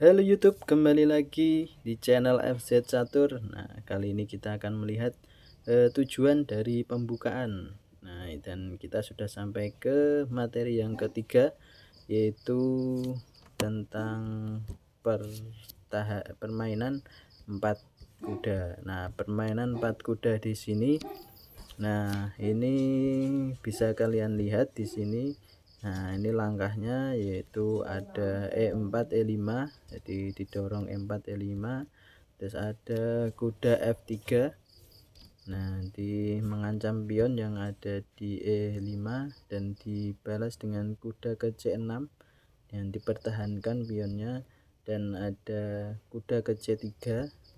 Halo YouTube, kembali lagi di channel FZ Catur. Nah, kali ini kita akan melihat tujuan dari pembukaan. Nah, dan kita sudah sampai ke materi yang ketiga, yaitu tentang permainan 4 kuda. Nah, permainan 4 kuda di sini. Nah, ini bisa kalian lihat di sini. Nah, ini langkahnya yaitu ada E4 E5, jadi didorong E4 E5, terus ada kuda F3. Nah, di mengancam pion yang ada di E5 dan dibalas dengan kuda ke C6 yang dipertahankan pionnya, dan ada kuda ke C3.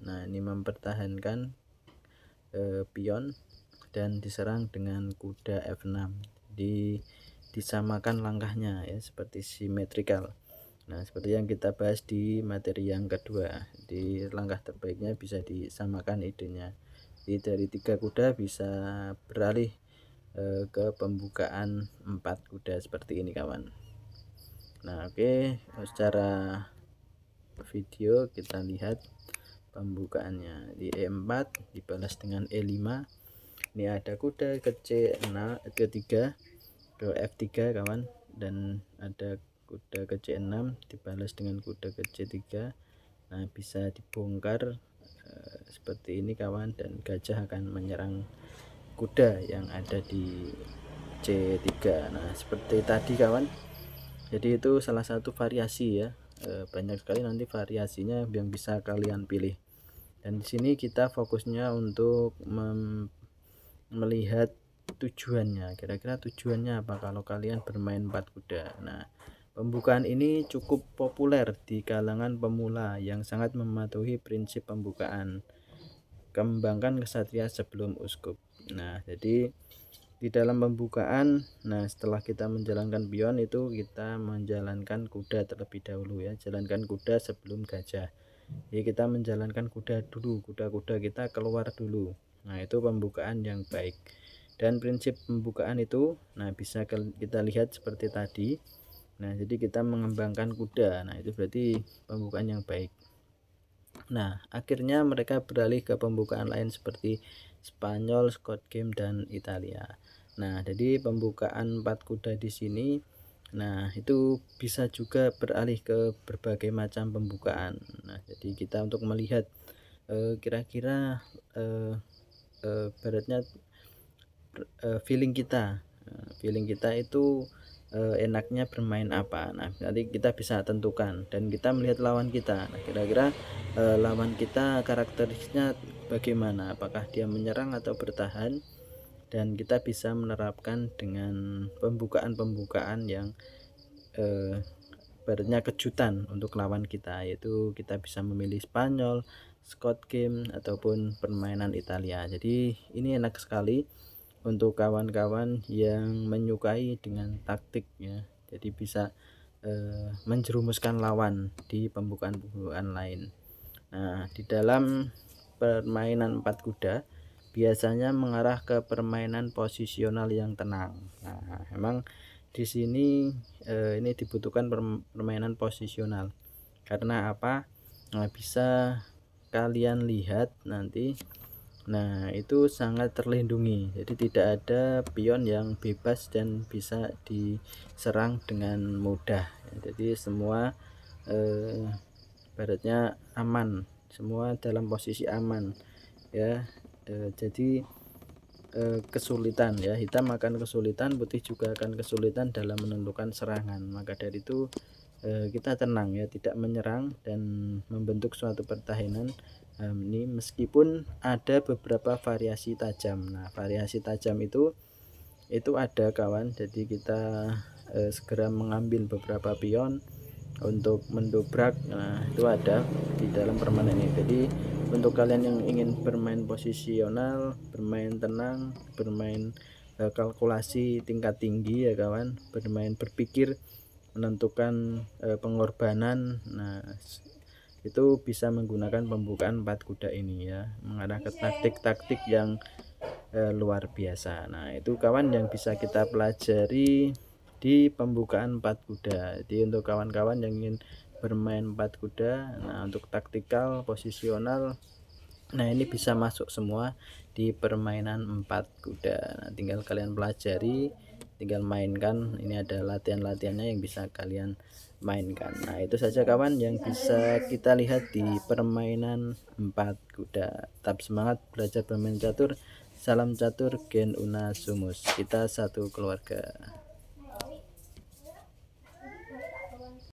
Nah, ini mempertahankan pion dan diserang dengan kuda F6. Disamakan langkahnya ya, seperti simetrikal. Nah, seperti yang kita bahas di materi yang kedua, di langkah terbaiknya bisa disamakan idenya. Jadi dari 3 kuda bisa beralih ke pembukaan 4 kuda seperti ini kawan. Nah, oke, secara video kita lihat pembukaannya. Di E4 dibalas dengan E5. Ini ada kuda ke C6 ke 3 ke F3 kawan, dan ada kuda ke C6 dibalas dengan kuda ke C3. Nah, bisa dibongkar seperti ini kawan, dan gajah akan menyerang kuda yang ada di C3. Nah, seperti tadi kawan, jadi itu salah satu variasi ya. Banyak sekali nanti variasinya yang bisa kalian pilih, dan di sini kita fokusnya untuk melihat tujuannya, kira-kira tujuannya apa kalau kalian bermain 4 kuda. Nah, pembukaan ini cukup populer di kalangan pemula yang sangat mematuhi prinsip pembukaan, kembangkan kesatria sebelum uskup. Nah, jadi di dalam pembukaan, nah setelah kita menjalankan pion itu kita menjalankan kuda terlebih dahulu ya, jalankan kuda sebelum gajah. Jadi kita menjalankan kuda dulu, kuda-kuda kita keluar dulu. Nah, itu pembukaan yang baik. Dan prinsip pembukaan itu, nah bisa kita lihat seperti tadi. Nah, jadi kita mengembangkan kuda. Nah, itu berarti pembukaan yang baik. Nah, akhirnya mereka beralih ke pembukaan lain seperti Spanyol, Scott Game, dan Italia. Nah, jadi pembukaan 4 kuda di sini, nah itu bisa juga beralih ke berbagai macam pembukaan. Nah, jadi kita untuk melihat kira-kira baratnya feeling kita itu enaknya bermain apa. Nah, nanti kita bisa tentukan, dan kita melihat lawan kita. Nah, kira-kira lawan kita karakteristiknya bagaimana, apakah dia menyerang atau bertahan, dan kita bisa menerapkan dengan pembukaan yang baratnya kejutan untuk lawan kita, yaitu kita bisa memilih Spanyol, Scott Game, ataupun permainan Italia. Jadi ini enak sekali untuk kawan-kawan yang menyukai dengan taktik ya, jadi bisa menjerumuskan lawan di pembukaan-pembukaan lain. Nah, di dalam permainan 4 kuda biasanya mengarah ke permainan posisional yang tenang. Nah, memang di sini ini dibutuhkan permainan posisional. Karena apa? Nah, bisa kalian lihat nanti. Nah, itu sangat terlindungi, jadi tidak ada pion yang bebas dan bisa diserang dengan mudah. Jadi semua baratnya aman, semua dalam posisi aman ya. Jadi kesulitan ya, hitam akan kesulitan, putih juga akan kesulitan dalam menentukan serangan. Maka dari itu kita tenang ya, tidak menyerang dan membentuk suatu pertahanan. Ini meskipun ada beberapa variasi tajam. Nah, variasi tajam itu ada kawan, jadi kita segera mengambil beberapa pion untuk mendobrak. Nah, itu ada di dalam permainan ini. Jadi untuk kalian yang ingin bermain posisional, bermain tenang, bermain kalkulasi tingkat tinggi ya kawan, bermain berpikir, menentukan pengorbanan, nah itu bisa menggunakan pembukaan 4 kuda ini ya, mengarah ke taktik-taktik yang luar biasa. Nah, itu kawan yang bisa kita pelajari di pembukaan 4 kuda. Jadi untuk kawan-kawan yang ingin bermain 4 kuda. Nah untuk taktikal, posisional, nah ini bisa masuk semua di permainan 4 kuda. Nah tinggal kalian pelajari, tinggal mainkan. Ini ada latihan-latihannya yang bisa kalian mainkan. Nah itu saja kawan yang bisa kita lihat di permainan 4 kuda. Tetap semangat belajar bermain catur. Salam catur, Gen Una Sumus. Kita satu keluarga.